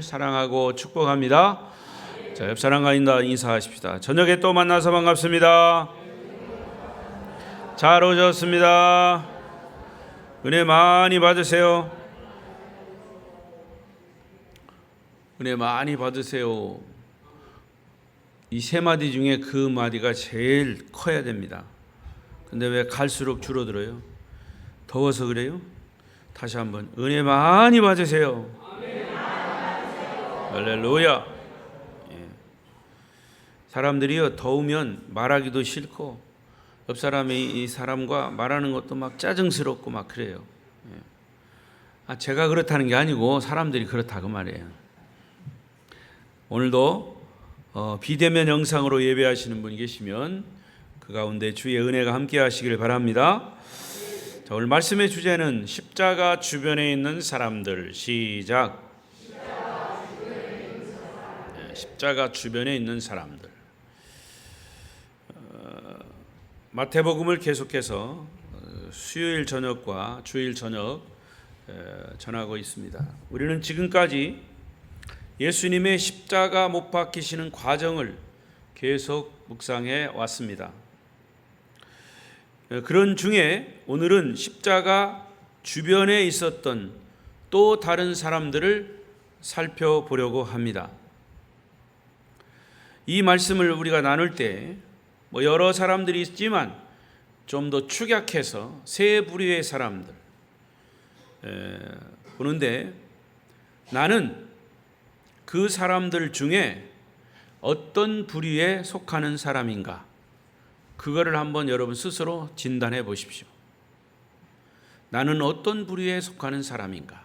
사랑하고 축복합니다. 자, 옆 사람과 인사하십시다. 저녁에 또 만나서 반갑습니다. 잘 오셨습니다. 은혜 많이 받으세요. 은혜 많이 받으세요. 이 세 마디 중에 그 마디가 제일 커야 됩니다. 근데 왜 갈수록 줄어들어요? 더워서 그래요? 다시 한번 은혜 많이 받으세요. 할렐루야. 사람들이요, 더우면 말하기도 싫고 옆 사람이 이 사람과 말하는 것도 막 짜증스럽고 막 그래요. 제가 그렇다는 게 아니고 사람들이 그렇다 그 말이에요. 오늘도 비대면 영상으로 예배하시는 분이 계시면 그 가운데 주의 은혜가 함께 하시길 바랍니다. 자, 오늘 말씀의 주제는 십자가 주변에 있는 사람들. 시작. 십자가 주변에 있는 사람들. 마태복음을 계속해서 수요일 저녁과 주일 저녁 전하고 있습니다. 우리는 지금까지 예수님의 십자가 못 박히시는 과정을 계속 묵상해 왔습니다. 그런 중에 오늘은 십자가 주변에 있었던 또 다른 사람들을 살펴보려고 합니다. 이 말씀을 우리가 나눌 때 여러 사람들이 있지만 좀 더 축약해서 세 부류의 사람들 보는데, 나는 그 사람들 중에 어떤 부류에 속하는 사람인가, 그거를 한번 여러분 스스로 진단해 보십시오. 나는 어떤 부류에 속하는 사람인가.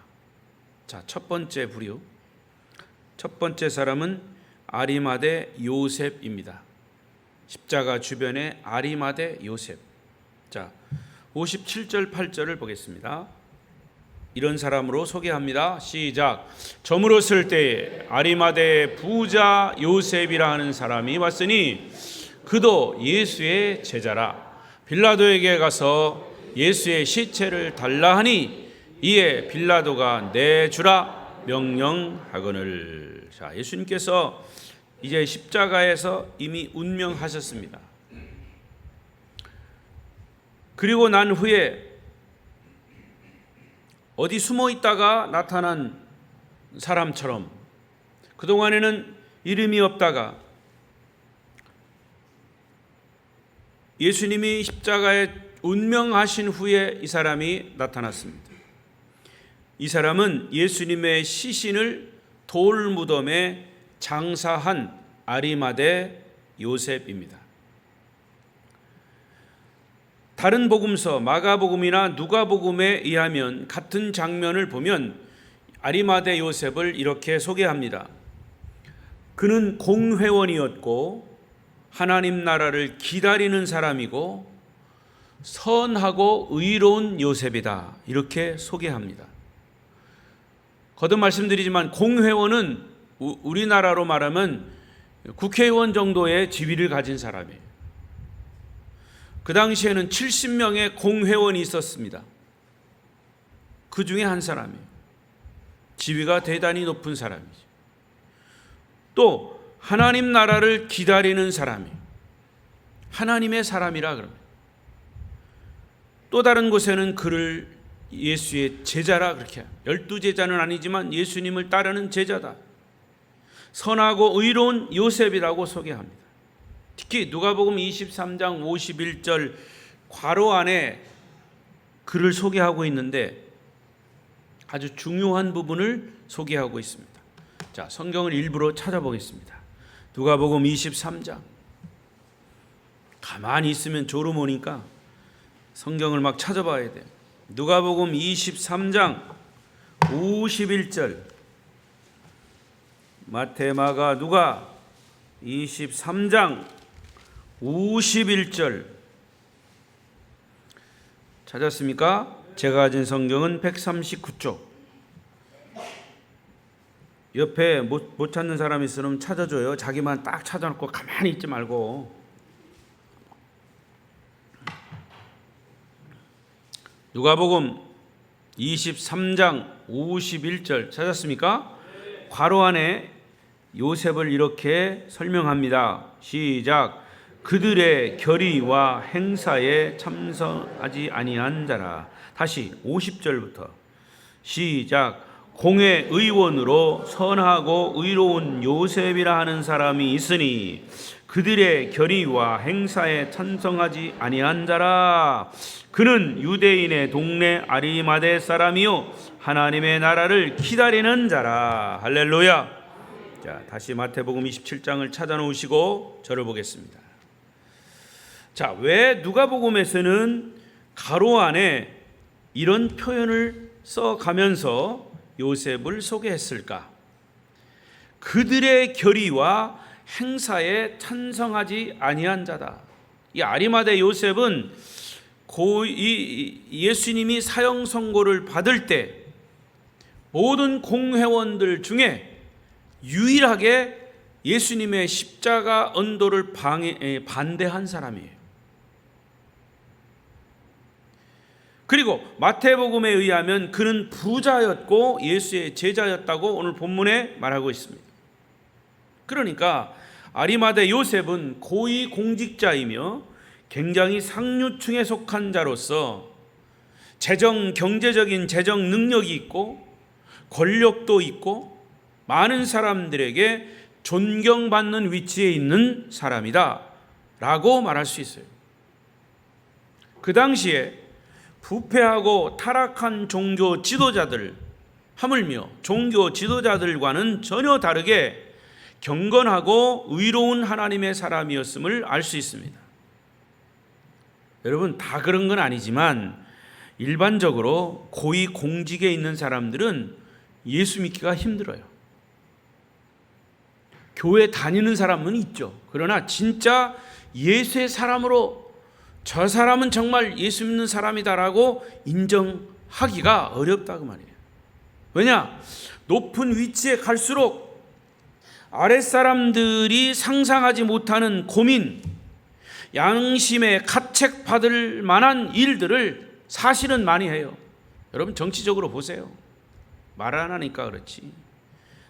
자, 첫 번째 부류, 첫 번째 사람은 아리마대 요셉입니다. 십자가 주변에 아리마대 요셉. 자, 57절 8절을 보겠습니다. 이런 사람으로 소개합니다. 시작. 저물었을 때에 아리마대 부자 요셉이라 하는 사람이 왔으니 그도 예수의 제자라. 빌라도에게 가서 예수의 시체를 달라 하니 이에 빌라도가 내주라 명령하거늘. 자, 예수님께서 이제 십자가에서 이미 운명하셨습니다. 그리고 난 후에 어디 숨어 있다가 나타난 사람처럼 그동안에는 이름이 없다가 예수님이 십자가에 운명하신 후에 이 사람이 나타났습니다. 이 사람은 예수님의 시신을 돌 무덤에 장사한 아리마대 요셉입니다. 다른 복음서 마가복음이나 누가복음에 의하면 같은 장면을 보면 아리마대 요셉을 이렇게 소개합니다. 그는 공회원이었고 하나님 나라를 기다리는 사람이고 선하고 의로운 요셉이다, 이렇게 소개합니다. 거듭 말씀드리지만 공회원은 우리나라로 말하면 국회의원 정도의 지위를 가진 사람이에요. 그 당시에는 70명의 공회원이 있었습니다. 그 중에 한 사람이에요. 지위가 대단히 높은 사람이죠. 또 하나님 나라를 기다리는 사람이에요. 하나님의 사람이라 그럽니다. 또 다른 곳에는 그를 예수의 제자라 그렇게 해요. 12제자는 아니지만 예수님을 따르는 제자다. 선하고 의로운 요셉이라고 소개합니다. 특히 누가복음 23장 51절 괄호 안에 그를 소개하고 있는데 아주 중요한 부분을 소개하고 있습니다. 자, 성경을 일부러 찾아보겠습니다. 누가복음 23장. 가만히 있으면 졸음 오니까 성경을 막 찾아봐야 돼요. 누가복음 23장 51절. 마태, 마가, 누가 23장 51절 찾았습니까? 제가 가진 성경은 139쪽. 옆에 못 찾는 사람이 있으면 찾아줘요. 자기만 딱 찾아놓고 가만히 있지 말고. 누가복음 23장 51절 찾았습니까? 괄호 안에 요셉을 이렇게 설명합니다. 시작. 그들의 결의와 행사에 참석하지 아니한 자라. 다시 50절부터 시작. 공회 의원으로 선하고 의로운 요셉이라 하는 사람이 있으니 그들의 결의와 행사에 찬성하지 아니한 자라. 그는 유대인의 동네 아리마대 사람이요 하나님의 나라를 기다리는 자라. 할렐루야. 자, 다시 마태복음 27장을 찾아 놓으시고 저를 보겠습니다. 자, 왜 누가복음에서는 가로 안에 이런 표현을 써가면서 요셉을 소개했을까? 그들의 결의와 행사에 찬성하지 아니한 자다. 이 아리마대 요셉은 예수님이 사형 선고를 받을 때 모든 공회원들 중에 유일하게 예수님의 십자가 언도를 반대한 사람이에요. 그리고 마태복음에 의하면 그는 부자였고 예수의 제자였다고 오늘 본문에 말하고 있습니다. 그러니까 아리마대 요셉은 고위 공직자이며 굉장히 상류층에 속한 자로서 경제적인 재정 능력이 있고 권력도 있고 많은 사람들에게 존경받는 위치에 있는 사람이다 라고 말할 수 있어요. 그 당시에 부패하고 타락한 종교 지도자들, 하물며 종교 지도자들과는 전혀 다르게 경건하고 의로운 하나님의 사람이었음을 알 수 있습니다. 여러분, 다 그런 건 아니지만 일반적으로 고위 공직에 있는 사람들은 예수 믿기가 힘들어요. 교회 다니는 사람은 있죠. 그러나 진짜 예수의 사람으로 저 사람은 정말 예수 믿는 사람이다라고 인정하기가 어렵다고 말이에요. 왜냐? 높은 위치에 갈수록 아랫사람들이 상상하지 못하는 고민, 양심에 가책받을 만한 일들을 사실은 많이 해요. 여러분, 정치적으로 보세요. 말 안 하니까 그렇지.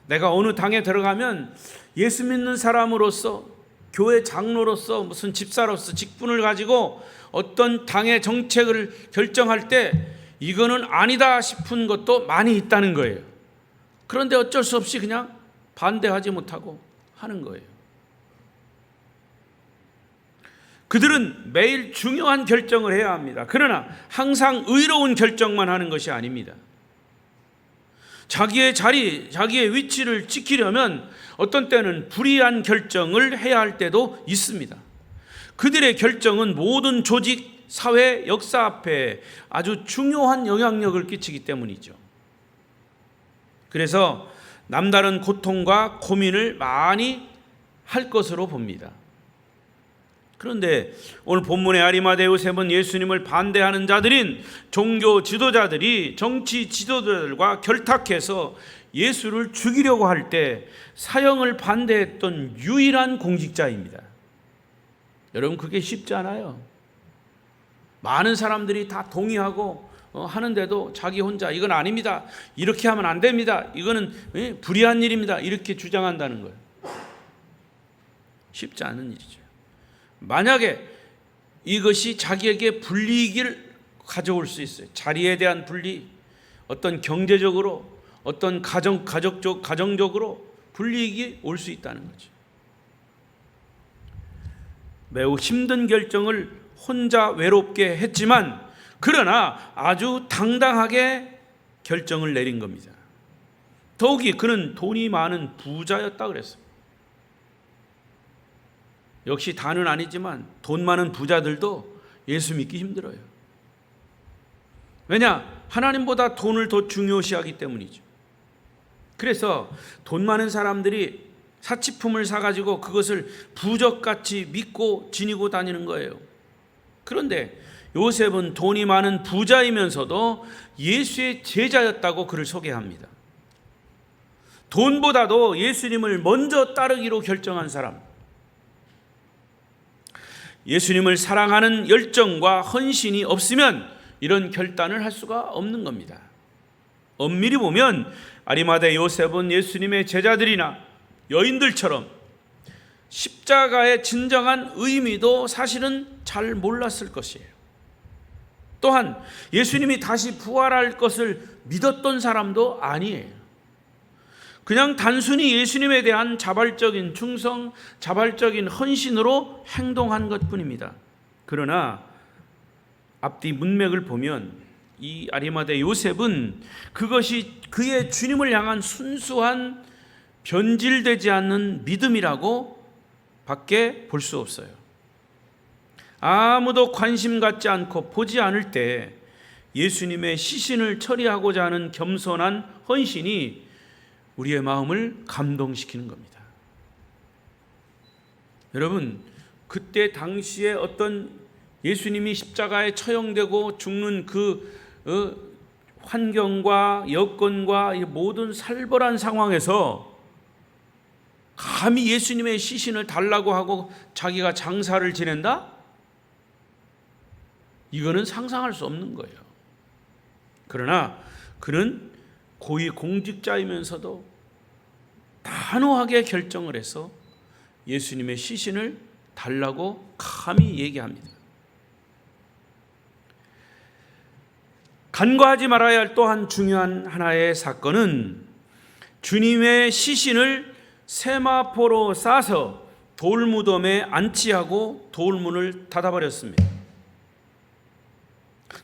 내가 어느 당에 들어가면 예수 믿는 사람으로서, 교회 장로로서, 무슨 집사로서 직분을 가지고 어떤 당의 정책을 결정할 때 이거는 아니다 싶은 것도 많이 있다는 거예요. 그런데 어쩔 수 없이 그냥 반대하지 못하고 하는 거예요. 그들은 매일 중요한 결정을 해야 합니다. 그러나 항상 의로운 결정만 하는 것이 아닙니다. 자기의 자리, 자기의 위치를 지키려면 어떤 때는 불의한 결정을 해야 할 때도 있습니다. 그들의 결정은 모든 조직, 사회, 역사 앞에 아주 중요한 영향력을 끼치기 때문이죠. 그래서 남다른 고통과 고민을 많이 할 것으로 봅니다. 그런데 오늘 본문의 아리마대 요셉은 예수님을 반대하는 자들인 종교 지도자들이 정치 지도자들과 결탁해서 예수를 죽이려고 할 때 사형을 반대했던 유일한 공직자입니다. 여러분, 그게 쉽지 않아요. 많은 사람들이 다 동의하고 하는데도 자기 혼자 이건 아닙니다, 이렇게 하면 안 됩니다, 이거는 불의한 일입니다, 이렇게 주장한다는 거예요. 쉽지 않은 일이죠. 만약에 이것이 자기에게 불이익을 가져올 수 있어요. 자리에 대한 불이익, 어떤 경제적으로, 어떤 가정적으로 불이익이 올 수 있다는 거죠. 매우 힘든 결정을 혼자 외롭게 했지만 그러나 아주 당당하게 결정을 내린 겁니다. 더욱이 그는 돈이 많은 부자였다 그랬어요. 역시 다는 아니지만 돈 많은 부자들도 예수 믿기 힘들어요. 왜냐? 하나님보다 돈을 더 중요시하기 때문이죠. 그래서 돈 많은 사람들이 사치품을 사가지고 그것을 부적같이 믿고 지니고 다니는 거예요. 그런데 요셉은 돈이 많은 부자이면서도 예수의 제자였다고 그를 소개합니다. 돈보다도 예수님을 먼저 따르기로 결정한 사람, 예수님을 사랑하는 열정과 헌신이 없으면 이런 결단을 할 수가 없는 겁니다. 엄밀히 보면 아리마대 요셉은 예수님의 제자들이나 여인들처럼 십자가의 진정한 의미도 사실은 잘 몰랐을 것이에요. 또한 예수님이 다시 부활할 것을 믿었던 사람도 아니에요. 그냥 단순히 예수님에 대한 자발적인 충성, 자발적인 헌신으로 행동한 것뿐입니다. 그러나 앞뒤 문맥을 보면 이 아리마대 요셉은 그것이 그의 주님을 향한 순수한 변질되지 않는 믿음이라고 밖에 볼 수 없어요. 아무도 관심 갖지 않고 보지 않을 때 예수님의 시신을 처리하고자 하는 겸손한 헌신이 우리의 마음을 감동시키는 겁니다. 여러분, 그때 당시에 어떤 예수님이 십자가에 처형되고 죽는 그 환경과 여건과 모든 살벌한 상황에서 감히 예수님의 시신을 달라고 하고 자기가 장사를 지낸다? 이거는 상상할 수 없는 거예요. 그러나 그는 고위 공직자이면서도 단호하게 결정을 해서 예수님의 시신을 달라고 감히 얘기합니다. 간과하지 말아야 할 또한 중요한 하나의 사건은 주님의 시신을 세마포로 싸서 돌무덤에 안치하고 돌문을 닫아버렸습니다.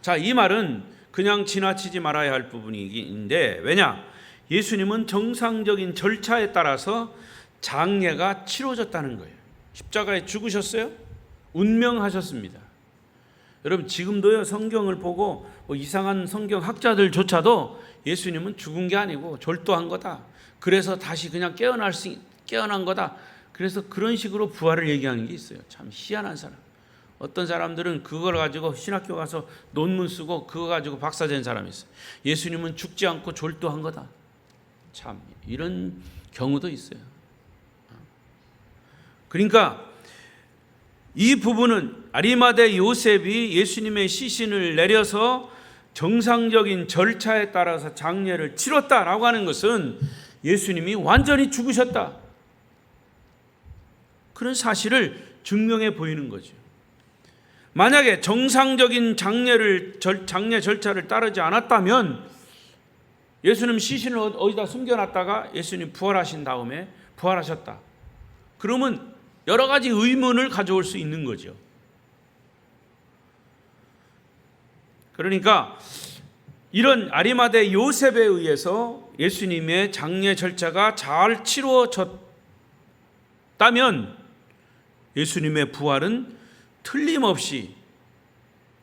자, 이 말은 그냥 지나치지 말아야 할 부분인데, 왜냐? 예수님은 정상적인 절차에 따라서 장례가 치러졌다는 거예요. 십자가에 죽으셨어요? 운명하셨습니다. 여러분, 지금도요, 성경을 보고 이상한 성경 학자들조차도 예수님은 죽은 게 아니고 졸도한 거다. 그래서 다시 그냥 깨어난 거다. 그래서 그런 식으로 부활을 얘기하는 게 있어요. 참 희한한 사람. 어떤 사람들은 그걸 가지고 신학교 가서 논문 쓰고 그거 가지고 박사된 사람이 있어요. 예수님은 죽지 않고 졸도한 거다. 참 이런 경우도 있어요. 그러니까 이 부분은 아리마대 요셉이 예수님의 시신을 내려서 정상적인 절차에 따라서 장례를 치렀다라고 하는 것은 예수님이 완전히 죽으셨다, 그런 사실을 증명해 보이는 거죠. 만약에 정상적인 장례 절차를 따르지 않았다면 예수님 시신을 어디다 숨겨놨다가 예수님 부활하신 다음에 부활하셨다, 그러면 여러 가지 의문을 가져올 수 있는 거죠. 그러니까 이런 아리마대 요셉에 의해서 예수님의 장례 절차가 잘 치루어졌다면 예수님의 부활은 틀림없이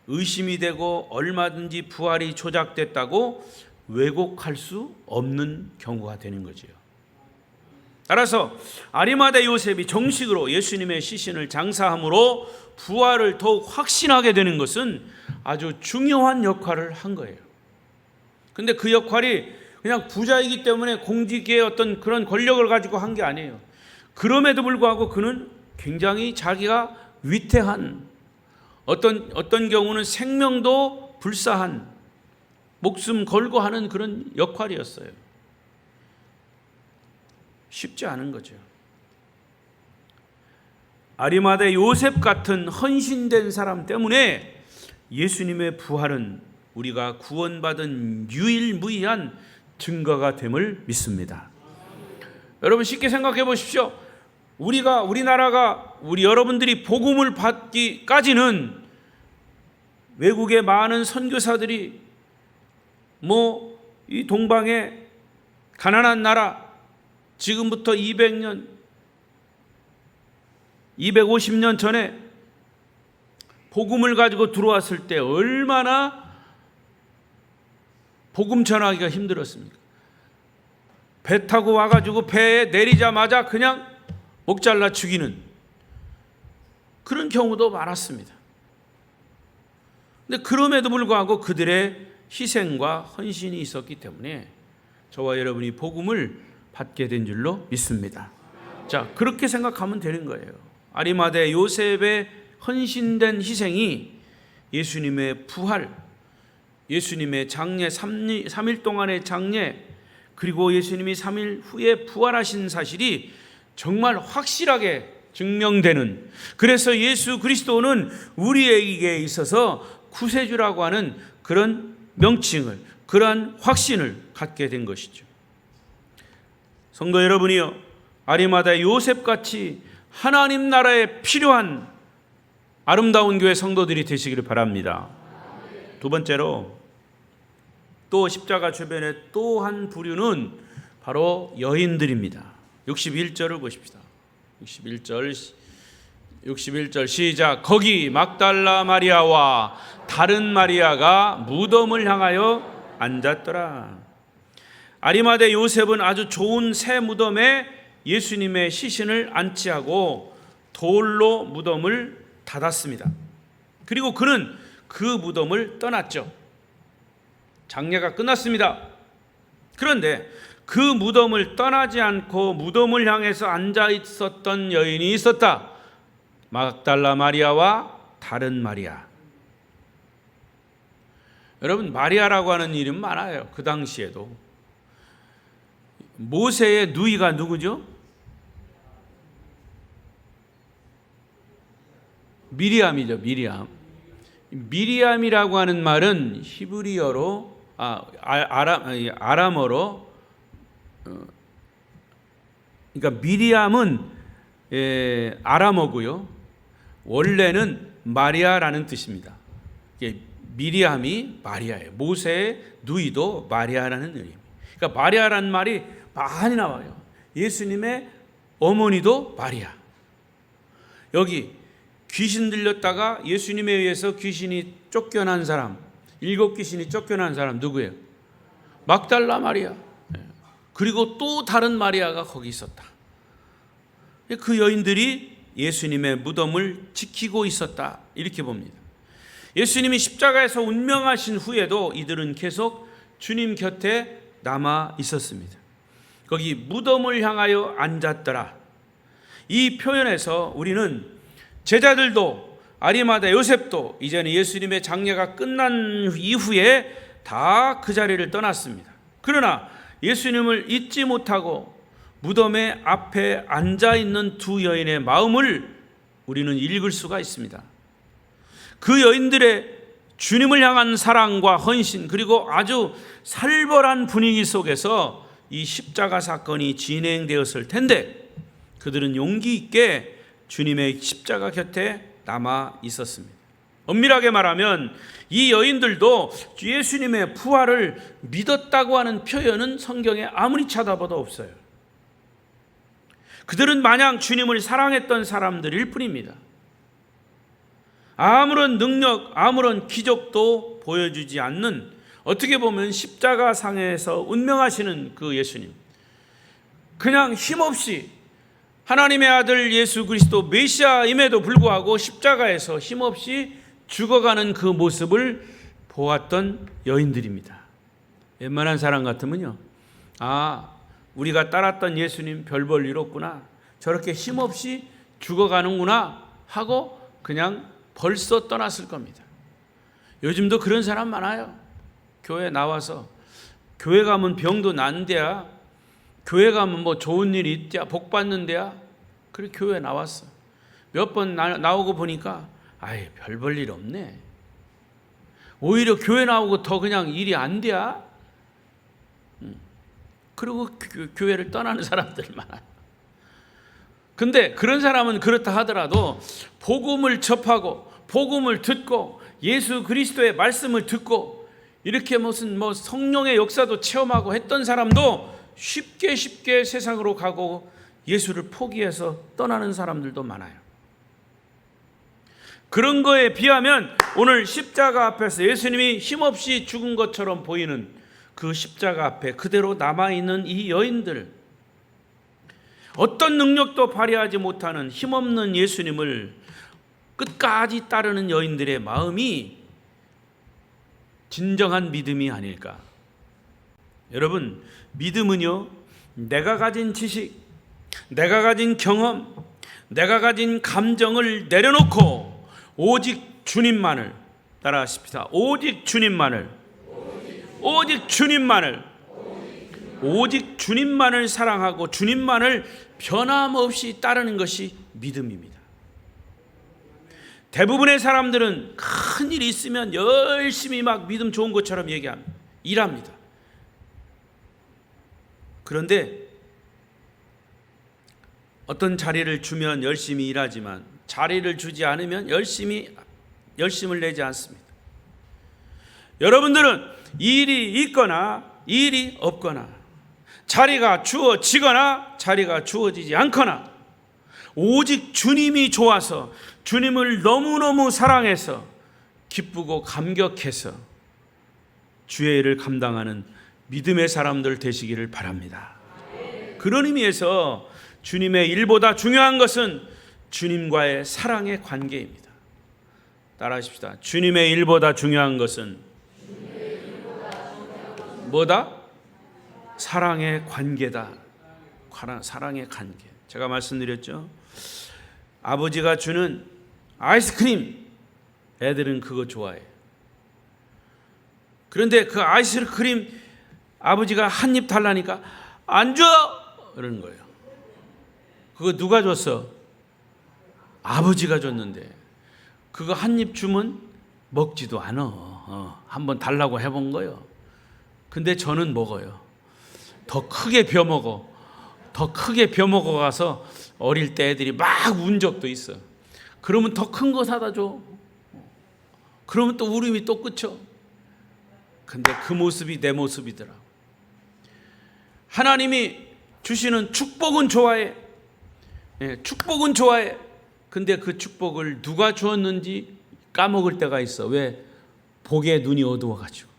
의심이 되고 얼마든지 부활이 조작됐다고 왜곡할 수 없는 경우가 되는 거지요. 따라서 아리마대 요셉이 정식으로 예수님의 시신을 장사함으로 부활을 더욱 확신하게 되는 것은 아주 중요한 역할을 한 거예요. 근데 그 역할이 그냥 부자이기 때문에 공직의 어떤 그런 권력을 가지고 한 게 아니에요. 그럼에도 불구하고 그는 굉장히 자기가 위태한, 어떤 경우는 생명도 불사한, 목숨 걸고 하는 그런 역할이었어요. 쉽지 않은 거죠. 아리마대 요셉 같은 헌신된 사람 때문에 예수님의 부활은 우리가 구원받은 유일무이한 증거가 됨을 믿습니다. 여러분, 쉽게 생각해 보십시오. 우리나라가, 우리 여러분들이 복음을 받기까지는 외국의 많은 선교사들이 이 동방의 가난한 나라, 지금부터 200년, 250년 전에 복음을 가지고 들어왔을 때 얼마나 복음 전하기가 힘들었습니까? 배 타고 와가지고 배에 내리자마자 그냥 목 잘라 죽이는 그런 경우도 많았습니다. 근데 그럼에도 불구하고 그들의 희생과 헌신이 있었기 때문에 저와 여러분이 복음을 받게 된 줄로 믿습니다. 자, 그렇게 생각하면 되는 거예요. 아리마대 요셉의 헌신된 희생이 예수님의 부활, 예수님의 장례 3일 동안의 장례, 그리고 예수님이 3일 후에 부활하신 사실이 정말 확실하게 증명되는, 그래서 예수 그리스도는 우리에게 있어서 구세주라고 하는 그런 명칭을, 그러한 확신을 갖게 된 것이죠. 성도 여러분이요, 아리마다 요셉같이 하나님 나라에 필요한 아름다운 교회 성도들이 되시기를 바랍니다. 두 번째로, 또 십자가 주변에 또 한 부류는 바로 여인들입니다. 61절을 보십시다. 61절 시작. 거기 막달라 마리아와 다른 마리아가 무덤을 향하여 앉았더라. 아리마대 요셉은 아주 좋은 새 무덤에 예수님의 시신을 안치하고 돌로 무덤을 닫았습니다. 그리고 그는 그 무덤을 떠났죠. 장례가 끝났습니다. 그런데 그 무덤을 떠나지 않고 무덤을 향해서 앉아 있었던 여인이 있었다. 막달라 마리아와 다른 마리아. 여러분, 마리아라고 하는 이름 많아요. 그 당시에도. 모세의 누이가 누구죠? 미리암이죠. 미리암이라고 하는 말은 히브리어로 아람어로, 그러니까 미리암은 아람어고요. 원래는 마리아라는 뜻입니다. 미리암이 마리아예요. 모세의 누이도 마리아라는 의미입니다. 그러니까 마리아라는 말이 많이 나와요. 예수님의 어머니도 마리아. 여기 귀신 들렸다가 예수님에 의해서 귀신이 쫓겨난 사람, 7귀신이 쫓겨난 사람 누구예요? 막달라 마리아. 그리고 또 다른 마리아가 거기 있었다. 그 여인들이 예수님의 무덤을 지키고 있었다, 이렇게 봅니다. 예수님이 십자가에서 운명하신 후에도 이들은 계속 주님 곁에 남아 있었습니다. 거기 무덤을 향하여 앉았더라. 이 표현에서 우리는 제자들도 아리마다 요셉도 이제는 예수님의 장례가 끝난 이후에 다 그 자리를 떠났습니다. 그러나 예수님을 잊지 못하고 무덤의 앞에 앉아있는 두 여인의 마음을 우리는 읽을 수가 있습니다. 그 여인들의 주님을 향한 사랑과 헌신, 그리고 아주 살벌한 분위기 속에서 이 십자가 사건이 진행되었을 텐데 그들은 용기 있게 주님의 십자가 곁에 남아 있었습니다. 엄밀하게 말하면 이 여인들도 예수님의 부활을 믿었다고 하는 표현은 성경에 아무리 찾아봐도 없어요. 그들은 마냥 주님을 사랑했던 사람들일 뿐입니다. 아무런 능력, 아무런 기적도 보여주지 않는, 어떻게 보면 십자가 상에서 운명하시는 그 예수님, 그냥 힘없이 하나님의 아들 예수 그리스도 메시아임에도 불구하고 십자가에서 힘없이 죽어가는 그 모습을 보았던 여인들입니다. 웬만한 사람 같으면요, 우리가 따랐던 예수님 별 볼 일 없구나, 저렇게 힘없이 죽어가는구나 하고 그냥 벌써 떠났을 겁니다. 요즘도 그런 사람 많아요. 교회 나와서 교회 가면 병도 난대야, 교회 가면 뭐 좋은 일이 있대야, 복 받는데야, 그래 교회 나왔어. 몇 번 나오고 보니까 별 볼 일 없네. 오히려 교회 나오고 더 그냥 일이 안 돼야. 그리고 교회를 떠나는 사람들 많아요. 근데 그런 사람은 그렇다 하더라도 복음을 접하고 복음을 듣고 예수 그리스도의 말씀을 듣고 이렇게 무슨 성령의 역사도 체험하고 했던 사람도 쉽게 세상으로 가고 예수를 포기해서 떠나는 사람들도 많아요. 그런 거에 비하면 오늘 십자가 앞에서 예수님이 힘없이 죽은 것처럼 보이는 그 십자가 앞에 그대로 남아있는 이 여인들, 어떤 능력도 발휘하지 못하는 힘없는 예수님을 끝까지 따르는 여인들의 마음이 진정한 믿음이 아닐까. 여러분, 믿음은요, 내가 가진 지식, 내가 가진 경험, 내가 가진 감정을 내려놓고 오직 주님만을, 따라하십시다, 오직 주님만을 오직 주님만을 사랑하고 주님만을 변함없이 따르는 것이 믿음입니다. 대부분의 사람들은 큰 일이 있으면 열심히 막 믿음 좋은 것처럼 얘기합니다. 일합니다. 그런데 어떤 자리를 주면 열심히 일하지만 자리를 주지 않으면 열심을 내지 않습니다. 여러분들은 일이 있거나 일이 없거나 자리가 주어지거나 자리가 주어지지 않거나 오직 주님이 좋아서 주님을 너무너무 사랑해서 기쁘고 감격해서 주의 일을 감당하는 믿음의 사람들 되시기를 바랍니다. 그런 의미에서 주님의 일보다 중요한 것은 주님과의 사랑의 관계입니다. 따라하십시다. 주님의 일보다 중요한 것은 뭐다? 사랑의 관계다. 사랑의 관계. 제가 말씀드렸죠. 아버지가 주는 아이스크림, 애들은 그거 좋아해요. 그런데 그 아이스크림 아버지가 한 입 달라니까 안 줘! 그러는 거예요. 그거 누가 줬어? 아버지가 줬는데 그거 한 입 주면 먹지도 않아. 한번 달라고 해본 거예요. 근데 저는 먹어요. 더 크게 벼먹어. 더 크게 벼먹어 가서 어릴 때 애들이 막 운 적도 있어. 그러면 더 큰 거 사다 줘. 그러면 또 울음이 또 그쳐. 근데 그 모습이 내 모습이더라. 하나님이 주시는 축복은 좋아해. 축복은 좋아해. 근데 그 축복을 누가 주었는지 까먹을 때가 있어. 왜? 복에 눈이 어두워가지고.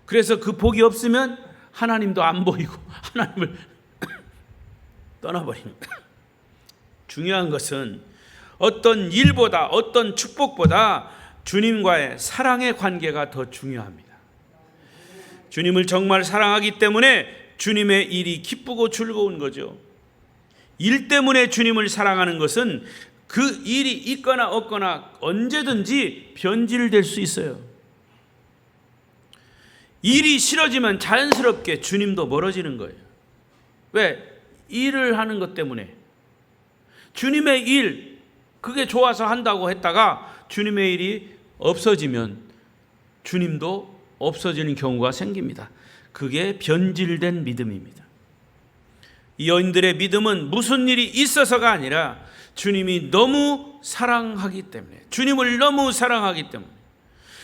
그래서 그 복이 없으면 하나님도 안 보이고 하나님을 떠나버리는 거야. 중요한 것은 어떤 일보다 어떤 축복보다 주님과의 사랑의 관계가 더 중요합니다. 주님을 정말 사랑하기 때문에 주님의 일이 기쁘고 즐거운 거죠. 일 때문에 주님을 사랑하는 것은 그 일이 있거나 없거나 언제든지 변질될 수 있어요. 일이 싫어지면 자연스럽게 주님도 멀어지는 거예요. 왜? 일을 하는 것 때문에. 주님의 일, 그게 좋아서 한다고 했다가 주님의 일이 없어지면 주님도 없어지는 경우가 생깁니다. 그게 변질된 믿음입니다. 이 여인들의 믿음은 무슨 일이 있어서가 아니라 주님이 너무 사랑하기 때문에, 주님을 너무 사랑하기 때문에,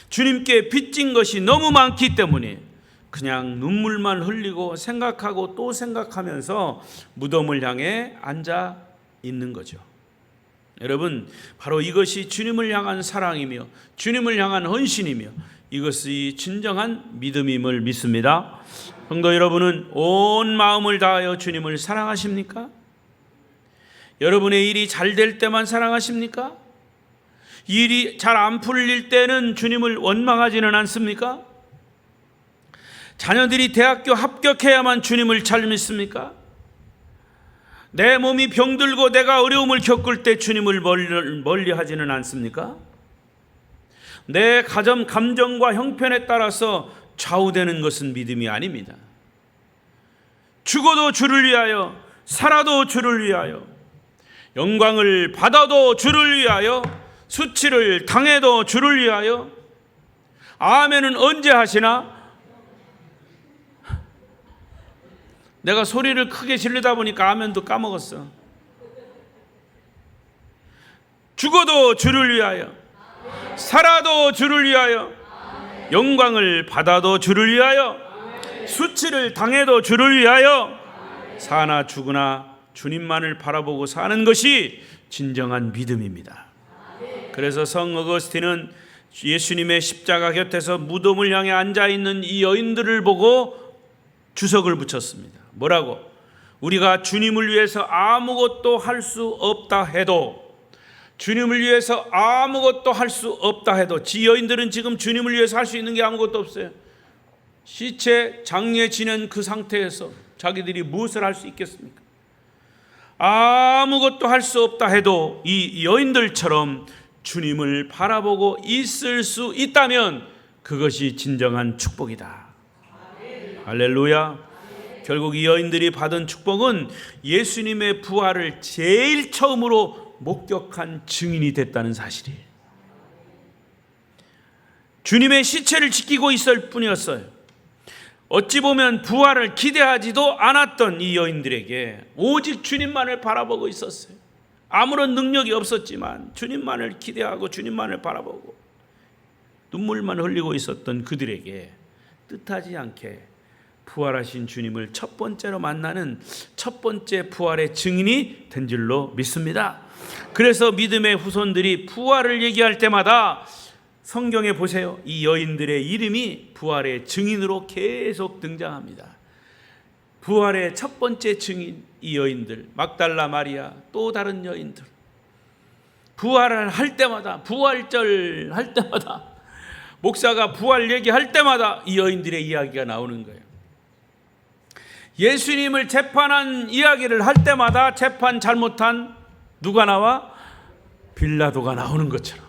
주님께 빚진 것이 너무 많기 때문에 그냥 눈물만 흘리고 생각하고 또 생각하면서 무덤을 향해 앉아 있는 거죠. 여러분, 바로 이것이 주님을 향한 사랑이며 주님을 향한 헌신이며 이것이 진정한 믿음임을 믿습니다. 성도 여러분은 온 마음을 다하여 주님을 사랑하십니까? 여러분의 일이 잘 될 때만 사랑하십니까? 일이 잘 안 풀릴 때는 주님을 원망하지는 않습니까? 자녀들이 대학교 합격해야만 주님을 잘 믿습니까? 내 몸이 병들고 내가 어려움을 겪을 때 주님을 멀리 하지는 않습니까? 내 가정 감정과 형편에 따라서 좌우되는 것은 믿음이 아닙니다. 죽어도 주를 위하여, 살아도 주를 위하여, 영광을 받아도 주를 위하여, 수치를 당해도 주를 위하여. 아멘은 언제 하시나? 내가 소리를 크게 지르다 보니까 아멘도 까먹었어. 죽어도 주를 위하여, 살아도 주를 위하여, 영광을 받아도 주를 위하여, 수치를 당해도 주를 위하여. 사나 죽으나 주님만을 바라보고 사는 것이 진정한 믿음입니다. 그래서 성 어거스틴은 예수님의 십자가 곁에서 무덤을 향해 앉아있는 이 여인들을 보고 주석을 붙였습니다. 뭐라고? 우리가 주님을 위해서 아무것도 할 수 없다 해도, 주님을 위해서 아무것도 할 수 없다 해도, 이 여인들은 지금 주님을 위해서 할 수 있는 게 아무것도 없어요. 시체 장례 지낸 그 상태에서 자기들이 무엇을 할 수 있겠습니까? 아무것도 할 수 없다 해도 이 여인들처럼 주님을 바라보고 있을 수 있다면 그것이 진정한 축복이다. 할렐루야. 결국 이 여인들이 받은 축복은 예수님의 부활을 제일 처음으로 목격한 증인이 됐다는 사실이에요. 주님의 시체를 지키고 있을 뿐이었어요. 어찌 보면 부활을 기대하지도 않았던 이 여인들에게 오직 주님만을 바라보고 있었어요. 아무런 능력이 없었지만 주님만을 기대하고 주님만을 바라보고 눈물만 흘리고 있었던 그들에게 뜻하지 않게 부활하신 주님을 첫 번째로 만나는 첫 번째 부활의 증인이 된 줄로 믿습니다. 그래서 믿음의 후손들이 부활을 얘기할 때마다 성경에 보세요. 이 여인들의 이름이 부활의 증인으로 계속 등장합니다. 부활의 첫 번째 증인, 이 여인들, 막달라 마리아, 또 다른 여인들. 부활을 할 때마다, 부활절 할 때마다, 목사가 부활 얘기할 때마다 이 여인들의 이야기가 나오는 거예요. 예수님을 재판한 이야기를 할 때마다 재판 잘못한 누가 나와? 빌라도가 나오는 것처럼.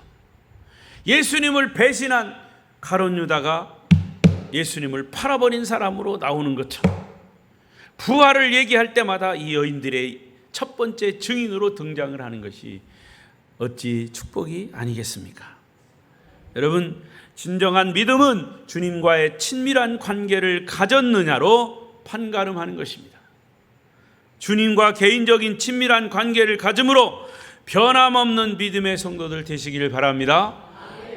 예수님을 배신한 가룟 유다가 예수님을 팔아버린 사람으로 나오는 것처럼 부활을 얘기할 때마다 이 여인들의 첫 번째 증인으로 등장을 하는 것이 어찌 축복이 아니겠습니까? 여러분, 진정한 믿음은 주님과의 친밀한 관계를 가졌느냐로 판가름하는 것입니다. 주님과 개인적인 친밀한 관계를 가짐으로 변함없는 믿음의 성도들 되시기를 바랍니다.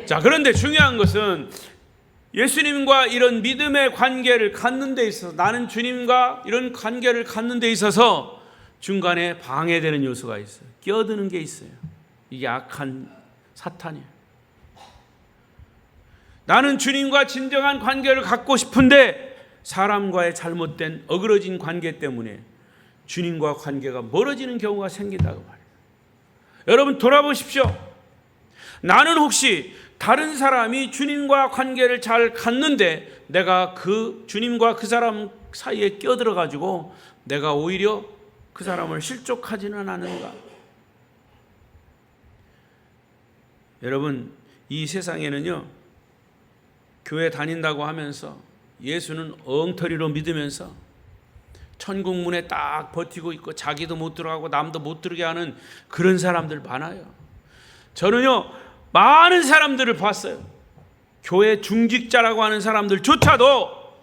자, 그런데 중요한 것은 예수님과 이런 믿음의 관계를 갖는 데 있어서, 나는 주님과 이런 관계를 갖는 데 있어서 중간에 방해되는 요소가 있어요. 끼어드는 게 있어요. 이게 악한 사탄이에요. 나는 주님과 진정한 관계를 갖고 싶은데 사람과의 잘못된 어그러진 관계 때문에 주님과 관계가 멀어지는 경우가 생긴다고 말해요. 여러분, 돌아보십시오. 나는 혹시 다른 사람이 주님과 관계를 잘 갖는데 내가 그 주님과 그 사람 사이에 끼어들어 가지고 내가 오히려 그 사람을 실족하지는 않은가? 여러분, 이 세상에는요, 교회 다닌다고 하면서 예수는 엉터리로 믿으면서 천국 문에 딱 버티고 있고 자기도 못 들어가고 남도 못 들게 하는 그런 사람들 많아요. 저는요, 많은 사람들을 봤어요. 교회 중직자라고 하는 사람들조차도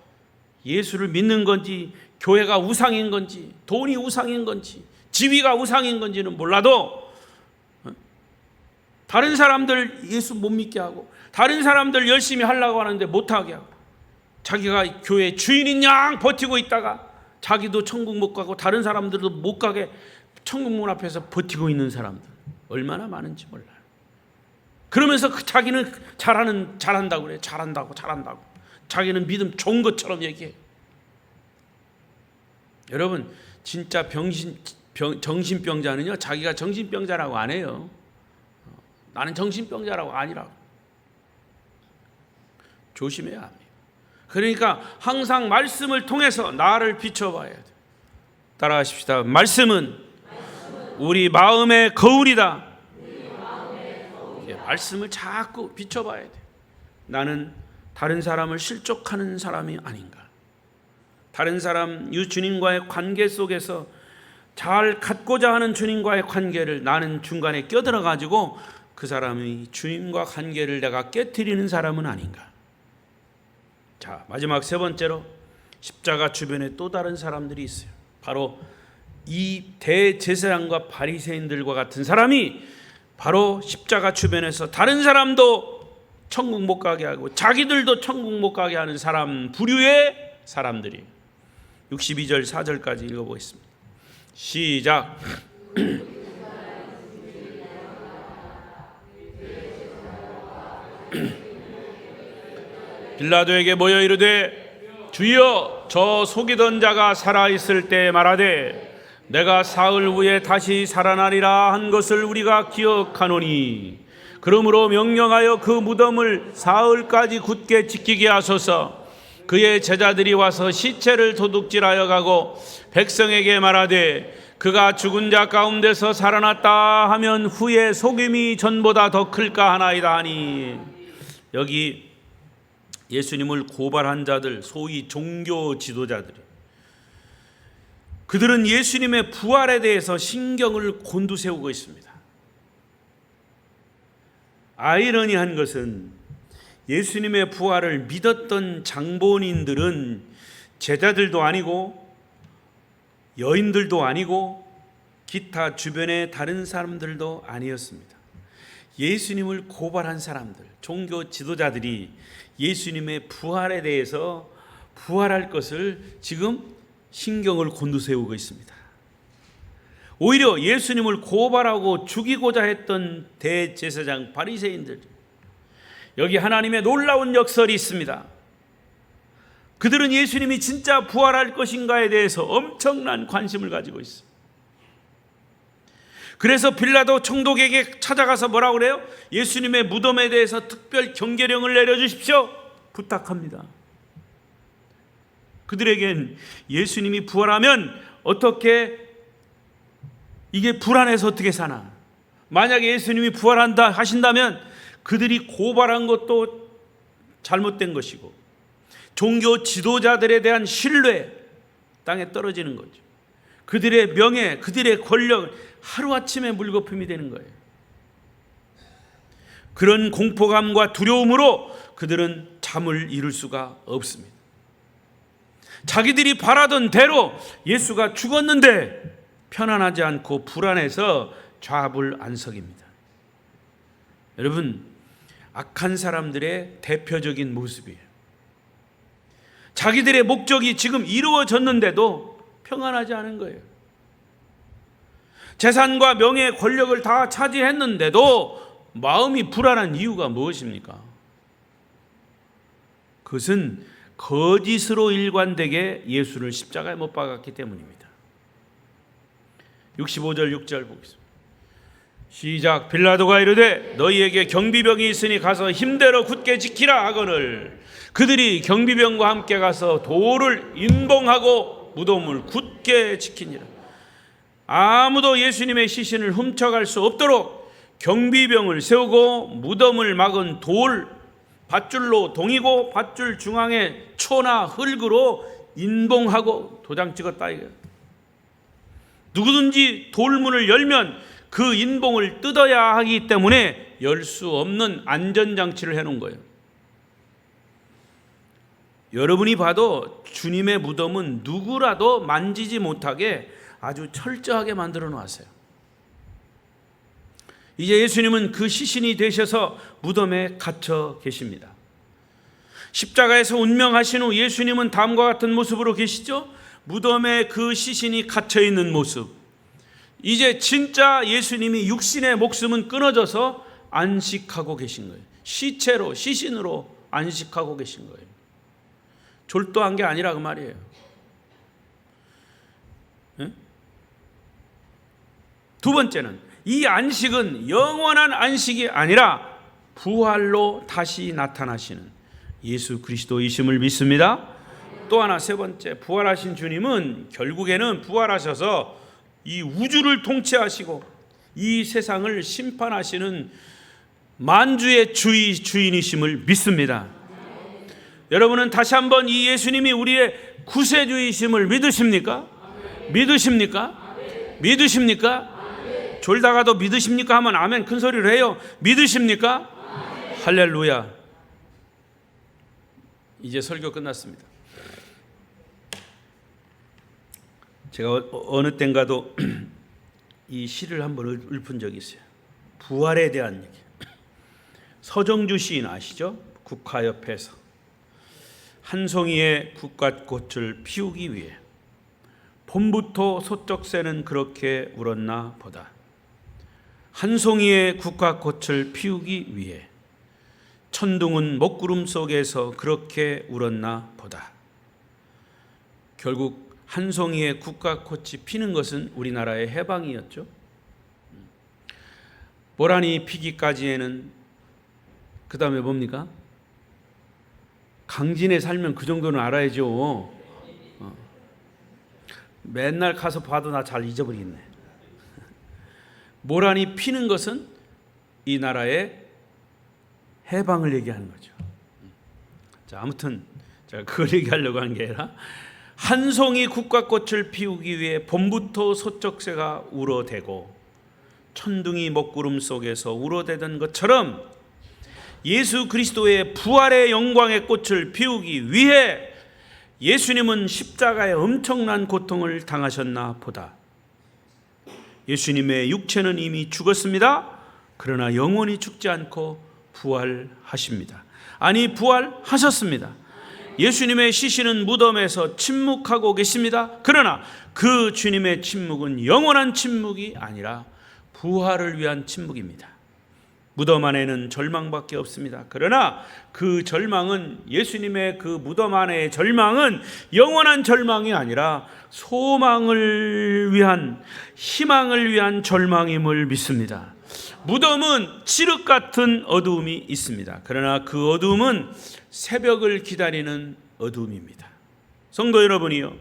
예수를 믿는 건지, 교회가 우상인 건지, 돈이 우상인 건지, 지위가 우상인 건지는 몰라도 다른 사람들 예수 못 믿게 하고, 다른 사람들 열심히 하려고 하는데 못하게 하고, 자기가 교회 주인인 양 버티고 있다가 자기도 천국 못 가고 다른 사람들도 못 가게 천국 문 앞에서 버티고 있는 사람들 얼마나 많은지 몰라요. 그러면서 자기는 잘한다고 그래요. 잘한다고. 자기는 믿음 좋은 것처럼 얘기해요. 여러분, 진짜 정신병자는요, 자기가 정신병자라고 안 해요. 나는 정신병자라고 아니라고. 조심해야 합니다. 그러니까 항상 말씀을 통해서 나를 비춰봐야 돼요. 따라하십시다. 말씀은 우리 마음의 거울이다. 말씀을 자꾸 비춰봐야 돼. 나는 다른 사람을 실족하는 사람이 아닌가? 다른 사람, 주님과의 관계 속에서 잘 갖고자 하는 주님과의 관계를 나는 중간에 껴들어 가지고 그 사람이 주님과 관계를 내가 깨트리는 사람은 아닌가? 자, 마지막 세 번째로 십자가 주변에 또 다른 사람들이 있어요. 바로 이 대제사장과 바리새인들과 같은 사람이 바로 십자가 주변에서 다른 사람도 천국 못 가게 하고 자기들도 천국 못 가게 하는 사람, 부류의 사람들이. 62절 4절까지 읽어보겠습니다. 시작. 빌라도에게 모여 이르되, 주여, 저 속이던 자가 살아있을 때 말하되 내가 사흘 후에 다시 살아나리라 한 것을 우리가 기억하노니, 그러므로 명령하여 그 무덤을 사흘까지 굳게 지키게 하소서. 그의 제자들이 와서 시체를 도둑질하여 가고 백성에게 말하되 그가 죽은 자 가운데서 살아났다 하면 후에 속임이 전보다 더 클까 하나이다 하니. 여기 예수님을 고발한 자들, 소위 종교 지도자들이, 그들은 예수님의 부활에 대해서 신경을 곤두세우고 있습니다. 아이러니한 것은 예수님의 부활을 믿었던 장본인들은 제자들도 아니고 여인들도 아니고 기타 주변의 다른 사람들도 아니었습니다. 예수님을 고발한 사람들, 종교 지도자들이 예수님의 부활에 대해서 부활할 것을 지금 신경을 곤두세우고 있습니다. 오히려 예수님을 고발하고 죽이고자 했던 대제사장 바리새인들, 여기 하나님의 놀라운 역설이 있습니다. 그들은 예수님이 진짜 부활할 것인가에 대해서 엄청난 관심을 가지고 있습니다. 그래서 빌라도 총독에게 찾아가서 뭐라고 그래요? 예수님의 무덤에 대해서 특별 경계령을 내려주십시오 부탁합니다. 그들에겐 예수님이 부활하면 어떻게, 이게 불안해서 어떻게 사나, 만약에 예수님이 부활한다 하신다면 그들이 고발한 것도 잘못된 것이고 종교 지도자들에 대한 신뢰 땅에 떨어지는 거죠. 그들의 명예, 그들의 권력 하루아침에 물거품이 되는 거예요. 그런 공포감과 두려움으로 그들은 잠을 이룰 수가 없습니다. 자기들이 바라던 대로 예수가 죽었는데 편안하지 않고 불안해서 좌불안석입니다. 여러분, 악한 사람들의 대표적인 모습이에요. 자기들의 목적이 지금 이루어졌는데도 평안하지 않은 거예요. 재산과 명예, 권력을 다 차지했는데도 마음이 불안한 이유가 무엇입니까? 그것은 거짓으로 일관되게 예수를 십자가에 못 박았기 때문입니다. 65절 6절 보겠습니다. 시작. 빌라도가 이르되 너희에게 경비병이 있으니 가서 힘대로 굳게 지키라 하거늘 그들이 경비병과 함께 가서 돌을 인봉하고 무덤을 굳게 지키니라. 아무도 예수님의 시신을 훔쳐갈 수 없도록 경비병을 세우고 무덤을 막은 돌 밧줄로 동이고 밧줄 중앙에 초나 흙으로 인봉하고 도장 찍었다 이거예요. 누구든지 돌문을 열면 그 인봉을 뜯어야 하기 때문에 열 수 없는 안전장치를 해놓은 거예요. 여러분이 봐도 주님의 무덤은 누구라도 만지지 못하게 아주 철저하게 만들어 놓았어요. 이제 예수님은 그 시신이 되셔서 무덤에 갇혀 계십니다. 십자가에서 운명하신 후 예수님은 다음과 같은 모습으로 계시죠? 무덤에 그 시신이 갇혀 있는 모습. 이제 진짜 예수님이 육신의 목숨은 끊어져서 안식하고 계신 거예요. 시체로, 시신으로 안식하고 계신 거예요. 졸도한 게 아니라 그 말이에요. 네? 두 번째는 이 안식은 영원한 안식이 아니라 부활로 다시 나타나시는 예수 그리스도이심을 믿습니다. 또 하나, 세 번째, 부활하신 주님은 결국에는 부활하셔서 이 우주를 통치하시고 이 세상을 심판하시는 만주의 주인이심을 믿습니다. 여러분은 다시 한번 이 예수님이 우리의 구세주이심을 믿으십니까? 믿으십니까? 믿으십니까? 졸다가도 믿으십니까? 하면 아멘 큰 소리를 해요. 믿으십니까? 할렐루야. 이제 설교 끝났습니다. 제가 어느 땐가도 이 시를 한번 읊은 적이 있어요. 부활에 대한 얘기. 서정주 시인 아시죠? 국화 옆에서 한 송이의 국화꽃을 피우기 위해 봄부터 소쩍새는 그렇게 울었나 보다. 한 송이의 국화꽃을 피우기 위해 천둥은 먹구름 속에서 그렇게 울었나 보다. 결국 한 송이의 국화꽃이 피는 것은 우리나라의 해방이었죠. 모란이 피기까지에는 그 다음에 뭡니까? 강진에 살면 그 정도는 알아야죠. 맨날 가서 봐도 나 잘 잊어버리겠네. 모란이 피는 것은 이 나라의 해방을 얘기하는 거죠. 자, 아무튼 제가 그걸 얘기하려고 한 게 아니라 한 송이 국화꽃을 피우기 위해 봄부터 소쩍새가 울어대고 천둥이 먹구름 속에서 울어대던 것처럼 예수 그리스도의 부활의 영광의 꽃을 피우기 위해 예수님은 십자가에 엄청난 고통을 당하셨나 보다. 예수님의 육체는 이미 죽었습니다. 그러나 영원히 죽지 않고 부활하십니다. 아니, 부활하셨습니다. 예수님의 시신은 무덤에서 침묵하고 계십니다. 그러나 그 주님의 침묵은 영원한 침묵이 아니라 부활을 위한 침묵입니다. 무덤 안에는 절망밖에 없습니다. 그러나 그 절망은, 예수님의 그 무덤 안의 절망은 영원한 절망이 아니라 소망을 위한, 희망을 위한 절망임을 믿습니다. 무덤은 칠흑 같은 어두움이 있습니다. 그러나 그 어두움은 새벽을 기다리는 어두움입니다. 성도 여러분이요,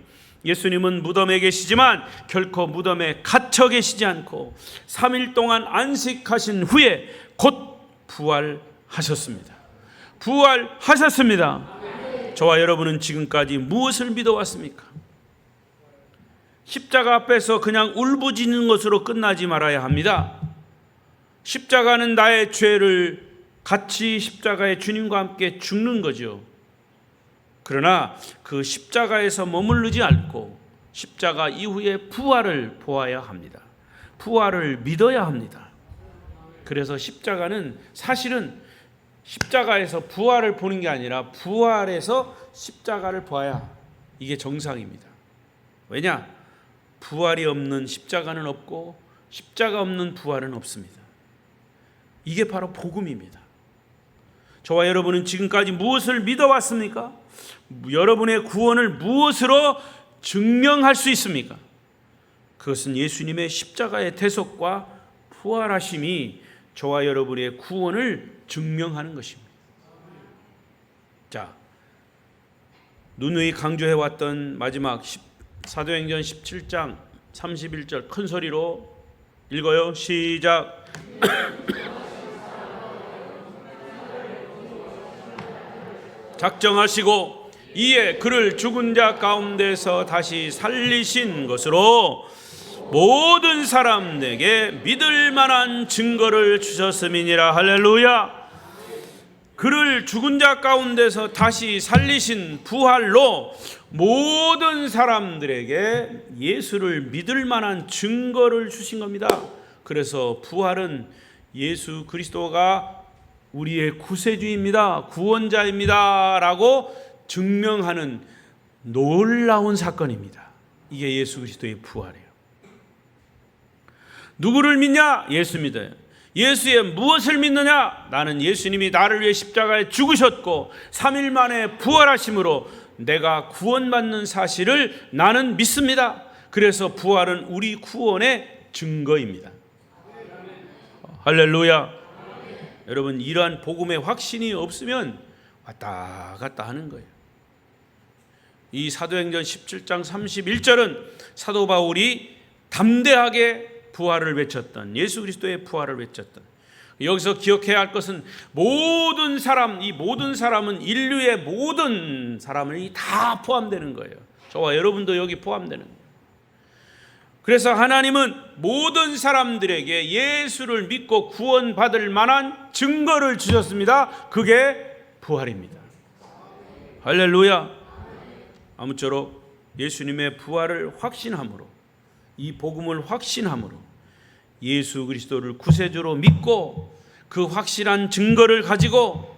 예수님은 무덤에 계시지만 결코 무덤에 갇혀 계시지 않고 3일 동안 안식하신 후에 곧 부활하셨습니다. 부활하셨습니다. 저와 여러분은 지금까지 무엇을 믿어왔습니까? 십자가 앞에서 그냥 울부짖는 것으로 끝나지 말아야 합니다. 십자가는 나의 죄를 같이 십자가의 주님과 함께 죽는 거죠. 그러나 그 십자가에서 머무르지 않고 십자가 이후에 부활을 보아야 합니다. 부활을 믿어야 합니다. 그래서 십자가는 사실은 십자가에서 부활을 보는 게 아니라 부활에서 십자가를 봐야 이게 정상입니다. 왜냐? 부활이 없는 십자가는 없고 십자가 없는 부활은 없습니다. 이게 바로 복음입니다. 저와 여러분은 지금까지 무엇을 믿어왔습니까? 여러분의 구원을 무엇으로 증명할 수 있습니까? 그것은 예수님의 십자가의 대속과 부활하심이 저와 여러분의 구원을 증명하는 것입니다. 자, 누누이 강조해왔던 마지막 사도행전 17장 31절 큰 소리로 읽어요. 시작. 작정하시고 이에 그를 죽은 자 가운데서 다시 살리신 것으로 모든 사람에게 믿을 만한 증거를 주셨음이니라. 할렐루야. 그를 죽은 자 가운데서 다시 살리신 부활로 모든 사람들에게 예수를 믿을 만한 증거를 주신 겁니다. 그래서 부활은 예수 그리스도가 우리의 구세주입니다, 구원자입니다 라고 증명하는 놀라운 사건입니다. 이게 예수 그리스도의 부활이에요. 누구를 믿냐? 예수 믿어요. 예수의 무엇을 믿느냐? 나는 예수님이 나를 위해 십자가에 죽으셨고 3일 만에 부활하심으로 내가 구원받는 사실을 나는 믿습니다. 그래서 부활은 우리 구원의 증거입니다. 할렐루야. 여러분, 이러한 복음의 확신이 없으면 왔다 갔다 하는 거예요. 이 사도행전 17장 31절은 사도 바울이 담대하게 부활을 외쳤던, 예수 그리스도의 부활을 외쳤던, 여기서 기억해야 할 것은 모든 사람, 이 모든 사람은 인류의 모든 사람이 다 포함되는 거예요. 저와 여러분도 여기 포함되는 거예요. 그래서 하나님은 모든 사람들에게 예수를 믿고 구원받을 만한 증거를 주셨습니다. 그게 부활입니다. 할렐루야. 아무쪼록 예수님의 부활을 확신함으로, 이 복음을 확신함으로 예수 그리스도를 구세주로 믿고 그 확실한 증거를 가지고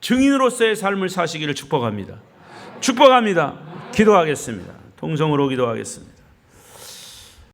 증인으로서의 삶을 사시기를 축복합니다. 축복합니다. 기도하겠습니다. 통성으로 기도하겠습니다.